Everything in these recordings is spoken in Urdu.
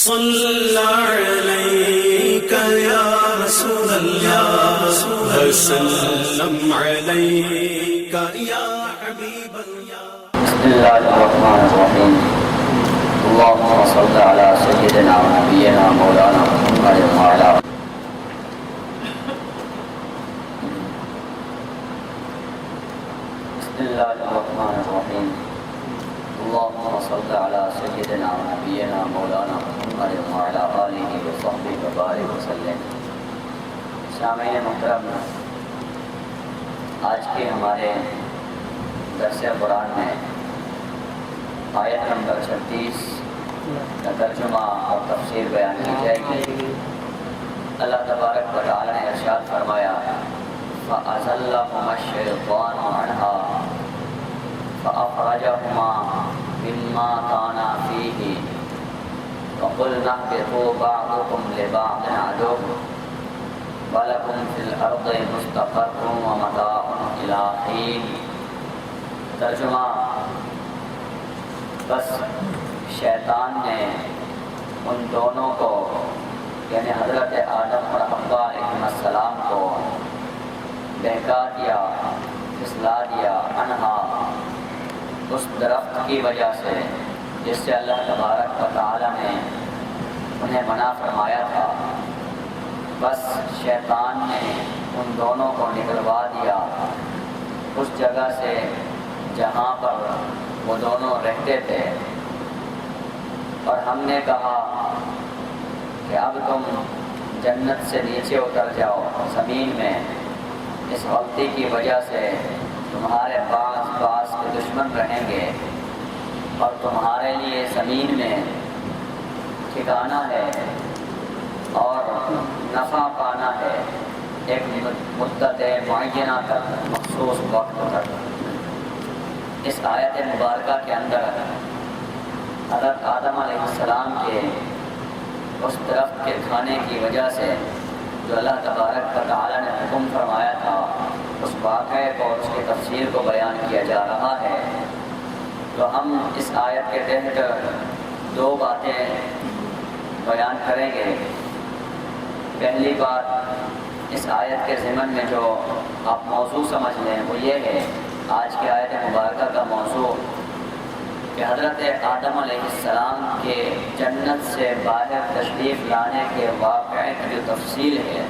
صلی علیک یا رسول اللہ وسلم علیک یا حبیب اللہ۔ بسم اللہ الرحمن الرحیم۔ اللہم صل علی سیدنا و نبینا مولانا محمد وعلی بسم اللہ الرحمن الرحیم۔ اللہم صل علی سیدنا و نبینا مولانا محمد وعلی آلہ وصحبہ وبارک وسلم۔ سامعین محترم، آج کے ہمارے درس قرآن میں آیت نمبر 36 کا ترجمہ اور تفسیر بیان کی جائے گی۔ اللہ تبارک و تعالی نے ارشاد فرمایا فَأَزَلَّهُمَا الشَّيْطَانُ عَنْهَا فَأَخْرَجَهُمَا مِمَّا كَانَا فِيهِ وَقُلْنَا اهْبِطُوا بَعْضُكُمْ لِبَعْضٍ عَدُوٌّ وَلَكُمْ فِي الْأَرْضِ مُسْتَقَرٌّ وَمَتَاعٌ إِلَىٰ حِينٍ۔ ترجمہ: بس شیطان نے ان دونوں کو یعنی حضرت آدم اور حوا علیہ السلام کو بہکا دیا، پھسلا دیا انہا اس درخت کی وجہ سے جس سے اللہ تبارک و تعالی نے انہیں منع فرمایا تھا۔ بس شیطان نے ان دونوں کو نکلوا دیا اس جگہ سے جہاں پر وہ دونوں رہتے تھے، اور ہم نے کہا کہ اب تم جنت سے نیچے اتر جاؤ زمین میں، اس غلطی کی وجہ سے تمہارے بعض کے دشمن رہیں گے اور تمہارے لیے زمین میں ٹھکانہ ہے اور نفع پانا ہے ایک مدت معینہ تک، مخصوص وقت تک۔ اس آیت مبارکہ کے اندر حضرت آدم علیہ السلام کے اس درخت کے کھانے کی وجہ سے جو اللہ تبارک و تعالی نے حکم فرمایا تھا، اس واقعے کو اور اس کی تفسیر کو بیان کیا جا رہا ہے۔ تو ہم اس آیت کے تحت دو باتیں بیان کریں گے۔ پہلی بات، اس آیت کے ضمن میں جو آپ موضوع سمجھ لیں وہ یہ ہے، آج کی آیت مبارکہ کا موضوع کہ حضرت آدم علیہ السلام کے جنت سے باہر تشریف لانے کے واقعے کی جو تفصیل ہے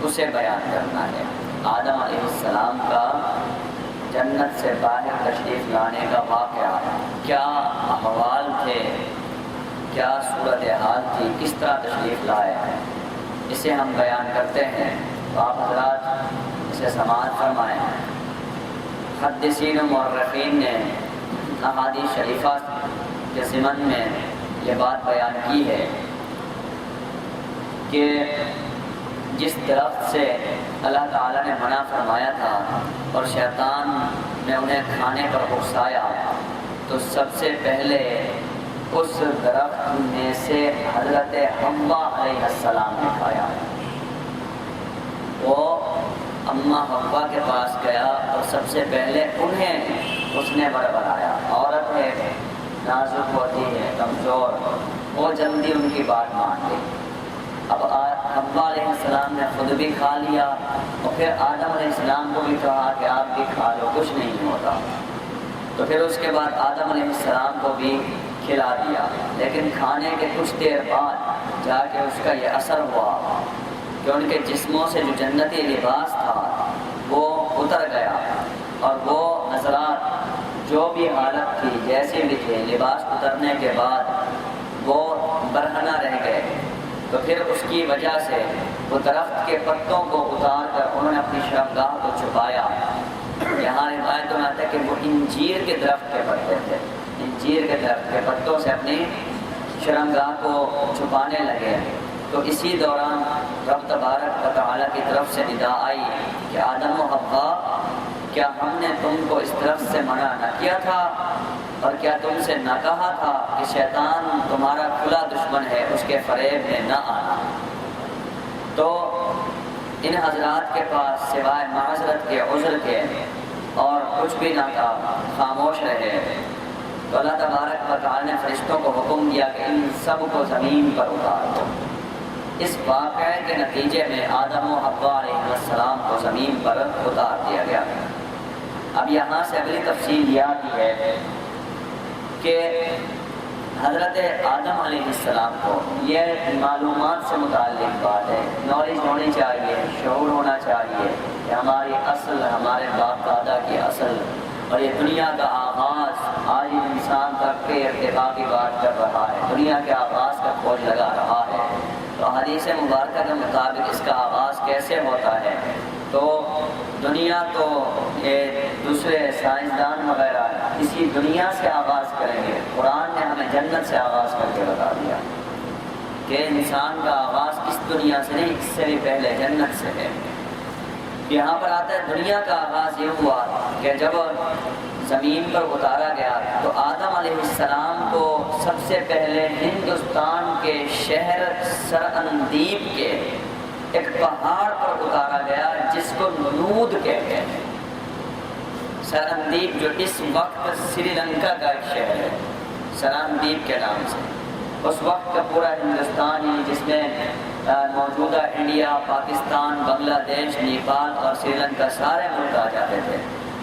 اسے بیان کرنا ہے۔ آدم علیہ السلام کا جنت سے باہر تشریف لانے کا واقعہ، کیا احوال تھے، کیا صورتحال تھی، کس طرح تشریف لائے، اسے ہم بیان کرتے ہیں۔ تو آپ حضرات اسے سماعت فرمائیں۔ محدثین و مورخین نے احادیث شریفہ کے ضمن میں یہ بات بیان کی ہے کہ جس درخت سے اللہ تعالیٰ نے منع فرمایا تھا اور شیطان نے انہیں کھانے پر اکسایا، تو سب سے پہلے اس درخت میں سے حضرت حوا علیہ السلام نے کھایا۔ وہ اماں حوا کے پاس گیا اور سب سے پہلے انہیں اس نے بربرایا۔ عورت ہے، نازک ہوتی ہے، کمزور، وہ جلدی ان کی بات مان گئی۔ اب حوا علیہ السلام نے خود بھی کھا لیا اور پھر آدم علیہ السلام کو بھی کہا کہ آپ بھی کھا لو، کچھ نہیں ہوتا۔ تو پھر اس کے بعد آدم علیہ السلام کو بھی کھلا دیا، لیکن کھانے کے کچھ دیر بعد جا کے اس کا یہ اثر ہوا کہ ان کے جسموں سے جو جنتی لباس تھا وہ اتر گیا، اور وہ حضرات جو بھی حالت تھی، جیسے بھی تھے، لباس اترنے کے بعد وہ برہنہ رہ گئے۔ تو پھر اس کی وجہ سے وہ درخت کے پتوں کو اتار کر انہوں نے اپنی شرمگاہ کو چھپایا۔ یہاں روایت میں آتا ہے کہ وہ انجیر کے درخت کے پتے تھے، انجیر کے درخت کے پتوں سے اپنی شرمگاہ کو چھپانے لگے۔ تو اسی دوران رب تبارک و تعالیٰ کی طرف سے ندا آئی کہ آدم و حوا، کیا ہم نے تم کو اس طرف سے منع نہ کیا تھا، اور کیا تم سے نہ کہا تھا کہ شیطان تمہارا کھلا دشمن ہے، اس کے فریب میں نہ آنا۔ تو ان حضرات کے پاس سوائے معذرت کے، عذر کے اور کچھ بھی نہ تھا، خاموش رہے۔ تو اللہ تبارک و تعالی نے فرشتوں کو حکم دیا کہ ان سب کو زمین پر اتار دو۔ اس واقعے کے نتیجے میں آدم و حوا علیہ السلام کو زمین پر اتار دیا گیا۔ اب یہاں سے اگلی تفصیل یہ آتی ہے کہ حضرت آدم علیہ السلام کو یہ معلومات سے متعلق بات ہے، نالج ہونی چاہیے، شعور ہونا چاہیے کہ ہماری اصل، ہمارے باپ دادا کی اصل اور یہ دنیا کا آغاز، آج انسان ترقی ارتقاء کی بات کر رہا ہے، دنیا کے آغاز کا کھوج لگا رہا ہے، تو حدیث مبارکہ کے مطابق اس کا آغاز کیسے ہوتا ہے؟ تو دنیا تو یہ دوسرے سائنسدان وغیرہ اسی دنیا سے آغاز کریں گے، قرآن نے ہمیں جنت سے آغاز کر کے بتا دیا کہ انسان کا آغاز اس دنیا سے نہیں، اس سے بھی پہلے جنت سے ہے۔ یہاں پر آتا ہے دنیا کا آغاز یہ ہوا کہ جب زمین پر اتارا گیا تو آدم علیہ السلام کو سب سے پہلے ہندوستان کے شہر سراندیپ کے ایک پہاڑ پر اتارا گیا جس کو نود کہتے ہیں۔ سراندیپ جو اس وقت سری لنکا کا ایک شہر ہے، سراندیپ کے نام سے، اس وقت کا پورا ہندوستان ہی جس میں موجودہ انڈیا، پاکستان، بنگلہ دیش، نیپال اور سری لنکا سارے ملک آ جاتے تھے،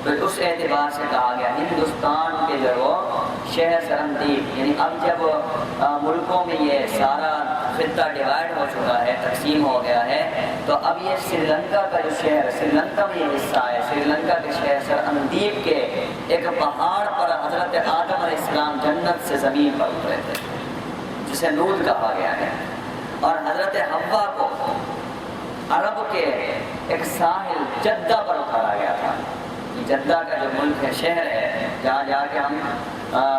تو اس اعتبار سے کہا گیا ہندوستان کے جو وہ شہر سرندیپ، یعنی اب جب ملکوں میں یہ سارا خطہ ڈیوائڈ ہو چکا ہے، تقسیم ہو گیا ہے، تو اب یہ سری لنکا کا جو شہر، سری لنکا میں یہ حصہ ہے، سری لنکا کے شہر سرندیپ کے ایک پہاڑ پر حضرت آدم علیہ السلام جنت سے زمین پر اترے تھے، جسے نود کہا گیا ہے، اور حضرت حوا کو عرب کے ایک ساحل جدہ پر اتارا گیا تھا۔ جدہ کا جو ملک ہے، شہر ہے، جہاں جا کے ہم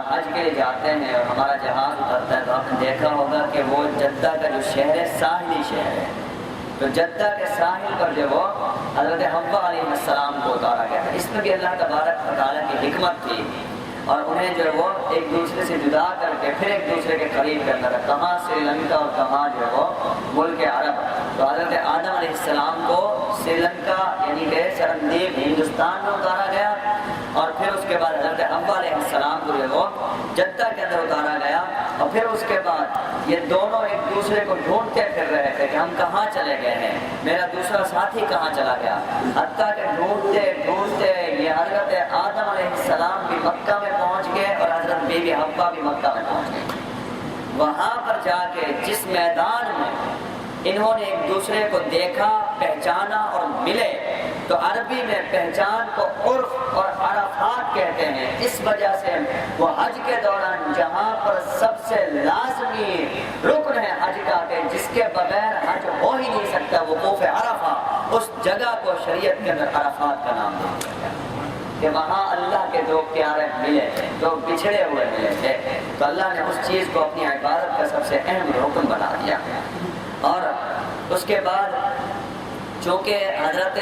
حج کے لیے جاتے ہیں اور ہمارا جہاز اترتا ہے، تو آپ نے دیکھا ہوگا کہ وہ جدہ کا جو شہر ہے ساحلی شہر ہے، تو جدہ کے ساحل پر جو وہ حضرت حوا علیہ السلام کو اتارا گیا تھا۔ اس میں بھی اللہ تبارک و تعالیٰ کی حکمت تھی، اور انہیں جو ہے وہ ایک دوسرے سے جدا کر کے پھر ایک دوسرے کے قریب کرنا تھا، کہاں سری لنکا اور کہاں جو ہے وہ ملک عرب۔ تو حضرت آدم علیہ السلام کو سری لنکا یعنی کہ سرندیپ ہندوستان میں اتارا گیا، اور پھر اس کے بعد حضرت حوا علیہ السلام کو جو ہے وہ جدہ کے اندر اتارا گیا، اور پھر اس کے بعد یہ دونوں ایک دوسرے کو ڈھونڈتے پھر رہے تھے کہ ہم کہاں چلے گئے ہیں، میرا دوسرا ساتھی کہاں چلا گیا، حتیٰ کہ ڈھونڈتے ڈھونڈتے یہ حضرت آدم علیہ السلام بھی مکہ میں پہنچ گئے اور حضرت بیوی حوا بھی مکہ میں پہنچ گئی۔ وہاں پر جا کے جس میدان میں انہوں نے ایک دوسرے کو دیکھا، پہچانا اور ملے، تو عربی میں پہچان کو عرف اور عرفات کہتے ہیں۔ اس وجہ سے وہ حج کے دوران جہاں پر سب سے لازمی رکن ہے حج کا کہ جس کے بغیر حج ہو ہی نہیں سکتا، وقوف عرفہ، اس جگہ کو شریعت کے اندر عرفات کا نام دیا گیا کہ وہاں اللہ کے دو پیارے ملے تھے، دو بچھڑے ہوئے ملے تھے، تو اللہ نے اس چیز کو اپنی عبادت کا سب سے اہم رکن بنا دیا۔ اور اس کے بعد چونکہ حضرت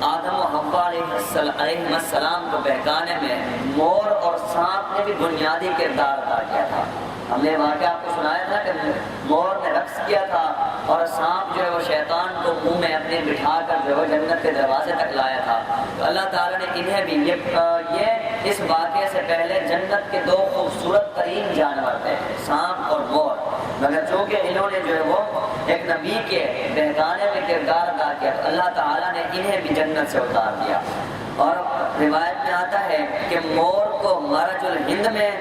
آدم و حوا علیہ السلام کو بہکانے میں مور اور سانپ نے بھی بنیادی کردار ادا کیا تھا۔ ہم نے واقعہ آپ کو سنایا تھا کہ مور نے رقص کیا تھا اور سانپ جو ہے وہ شیطان کو منہ میں اپنے بٹھا کر جو ہے جنت کے دروازے تک لایا تھا۔ تو اللہ تعالیٰ نے انہیں بھی یہ اس واقعے سے پہلے جنت کے دو خوبصورت ترین جانور تھے، سانپ اور مور، مگر چونکہ انہوں نے جو ہے وہ ایک نبی کے بہکانے میں کردار ادا کیا تو اللہ تعالیٰ نے انہیں بھی جنت سے اتار دیا۔ اور روایت میں آتا ہے کہ مور کو مرج الہند میں،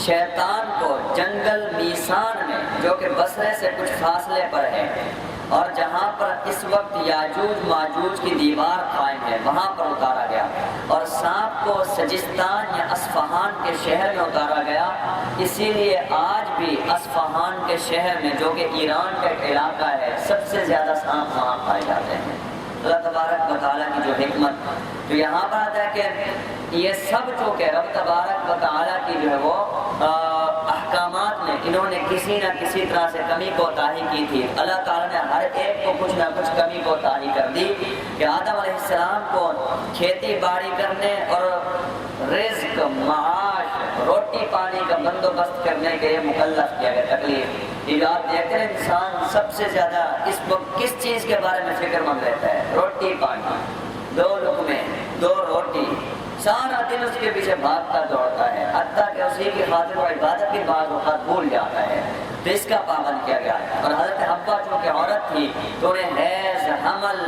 شیطان کو جنگل میسان میں جو کہ بصرے سے کچھ فاصلے پر ہے اور جہاں پر اس وقت یاجوج ماجوج کی دیوار قائم ہے وہاں پر اتارا گیا، اور سانپ کو سجستان یا اصفہان کے شہر میں اتارا گیا۔ اسی لیے آج بھی اصفہان کے شہر میں جو کہ ایران کا ایک علاقہ ہے سب سے زیادہ سانپ وہاں پائے جاتے ہیں۔ اللہ تبارک و تعالیٰ کی جو حکمت، تو یہاں پر آتا ہے کہ یہ سب جو کہ رب تبارک و تعالیٰ کی جو ہے وہ احکامات میں انہوں نے کسی نہ کسی طرح سے کمی کوتاہی کی تھی۔ اللہ تعالیٰ نے ہر ایک کو کچھ نہ کچھ کمی کوتاہی کر دی کہ آدم علیہ السلام کو کھیتی باڑی کرنے اور رزق، معاش، روٹی پانی کا بندوبست کرنے کے لیے مکلف کیا گیا، تکلیف۔ یہ آپ دیکھتے ہیں انسان سب سے زیادہ اس وقت کس چیز کے بارے میں فکر مند رہتا ہے؟ روٹی پانی، دو لقمے، دو روٹی، سارا دن اس کے پیچھے بھاگتا دوڑتا ہے، حتیٰ کہ اسی کی خاطر وہ عبادت بھی بعض اوقات بھول جاتا ہے، تو اس کا پابند کیا گیا۔ اور حضرت حوا چونکہ عورت تھی تو انہیں حیض، حمل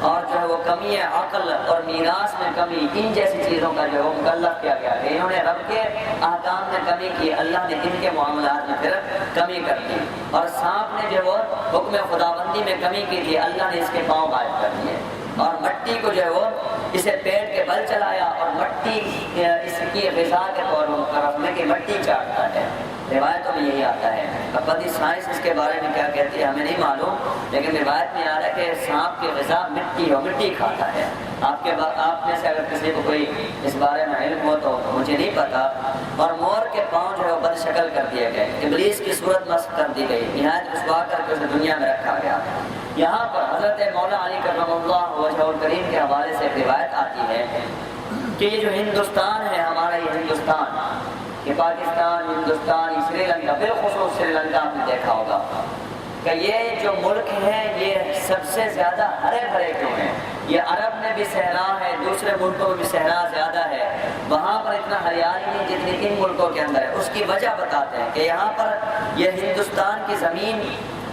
اور جو ہے وہ کمی عقل اور میراث میں کمی، ان جیسی چیزوں کا جو ہے وہ مکلف کیا گیا کہ انہوں نے رب کے احکام میں کمی کی، اللہ نے ان کے معاملات میں پھر کمی کر دی۔ اور سانپ نے جو وہ حکم خداوندی میں کمی کی تھی، اللہ نے اس کے پاؤں غائب کر دیے، اور مٹی کو جو ہے وہ اسے پیٹ کے بل چلایا، اور مٹی اس کی غذا کے طور پر رکھنے کی مٹی چاٹتا ہے، روایتوں میں یہی آتا ہے۔ اب بدی سائنس اس کے بارے میں کیا کہتی ہے ہمیں نہیں معلوم، لیکن روایت میں آ رہا ہے کہ سانپ کی غذا مٹی ہو، مٹی کھاتا ہے۔ آپ میں سے اگر کسی کو کوئی اس بارے میں علم ہو تو مجھے نہیں پتا۔ اور مور کے پاؤں جو ہے وہ بد شکل کر دیے گئے، ابلیس کی صورت مسخ کر دی گئی، نہایت رسوا کر کے اسے دنیا میں رکھا گیا۔ یہاں پر حضرت مولا علی کرم اللہ وجہ الکریم کے حوالے سے ایک روایت آتی ہے کہ یہ جو ہندوستان ہے ہمارا، یہ ہندوستان، یہ پاکستان، ہندوستان، سری لنکا، بالخصوص سری لنکا آپ نے دیکھا ہوگا کہ یہ جو ملک ہے یہ سب سے زیادہ ہرے بھرے کیوں ہیں؟ یہ عرب میں بھی صحرا ہے، دوسرے ملکوں میں بھی صحرا زیادہ ہے، وہاں پر اتنا ہریالی نہیں جتنی ان ملکوں کے اندر ہے۔ اس کی وجہ بتاتے ہیں کہ یہاں پر یہ ہندوستان کی زمین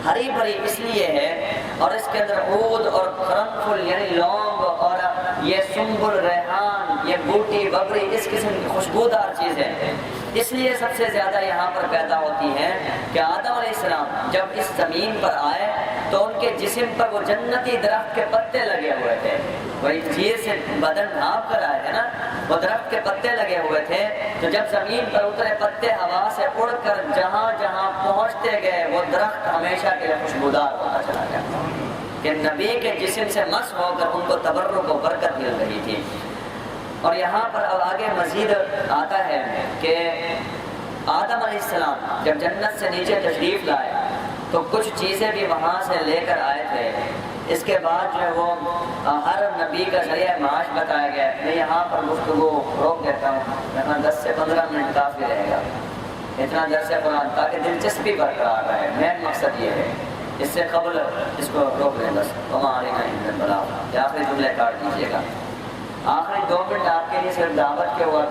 ہری بھری اس لیے ہے، اور اس کے اندر عود اور قرنفل یعنی لونگ اور یہ سنبل، ریحان، یہ بوٹی ببری، اس قسم کی خوشبودار چیزیں اس لیے سب سے زیادہ یہاں پر پیدا ہوتی ہیں کہ آدم علیہ السلام جب اس زمین پر آئے تو ان کے جسم پر وہ جنتی درخت کے پتے لگے ہوئے تھے، وہی چیز سے بدن ڈھانپ کر آئے تھے نا، وہ درخت کے پتے لگے ہوئے تھے، تو جب زمین پر اترے پتے ہوا سے اڑ کر جہاں جہاں پہنچتے گئے وہ درخت ہمیشہ کے لیے خوشبودار ہوتا چلا گیا کہ نبی کے جسم سے مس ہو کر ان کو تبرک و برکت مل رہی تھی۔ اور یہاں پر اب آگے مزید آتا ہے کہ آدم علیہ السلام جب جنت سے نیچے تشریف لائے تو کچھ چیزیں بھی وہاں سے لے کر آئے تھے۔ اس کے بعد جو ہے وہ ہر نبی کا ذریعہ معاش بتایا گیا۔ میں یہاں پر گفتگو روک دیتا ہوں، 10 سے 15 منٹ کافی رہے گا، اتنا درس قرآن تاکہ دلچسپی برقرار رہے، مین مقصد یہ ہے۔ اس سے قبل اس کو روک لیں بس، ہمارے آخری جملے کاٹ دیجیے گا۔ آخری 2 منٹ آپ کے لیے صرف دعوت کے ہوا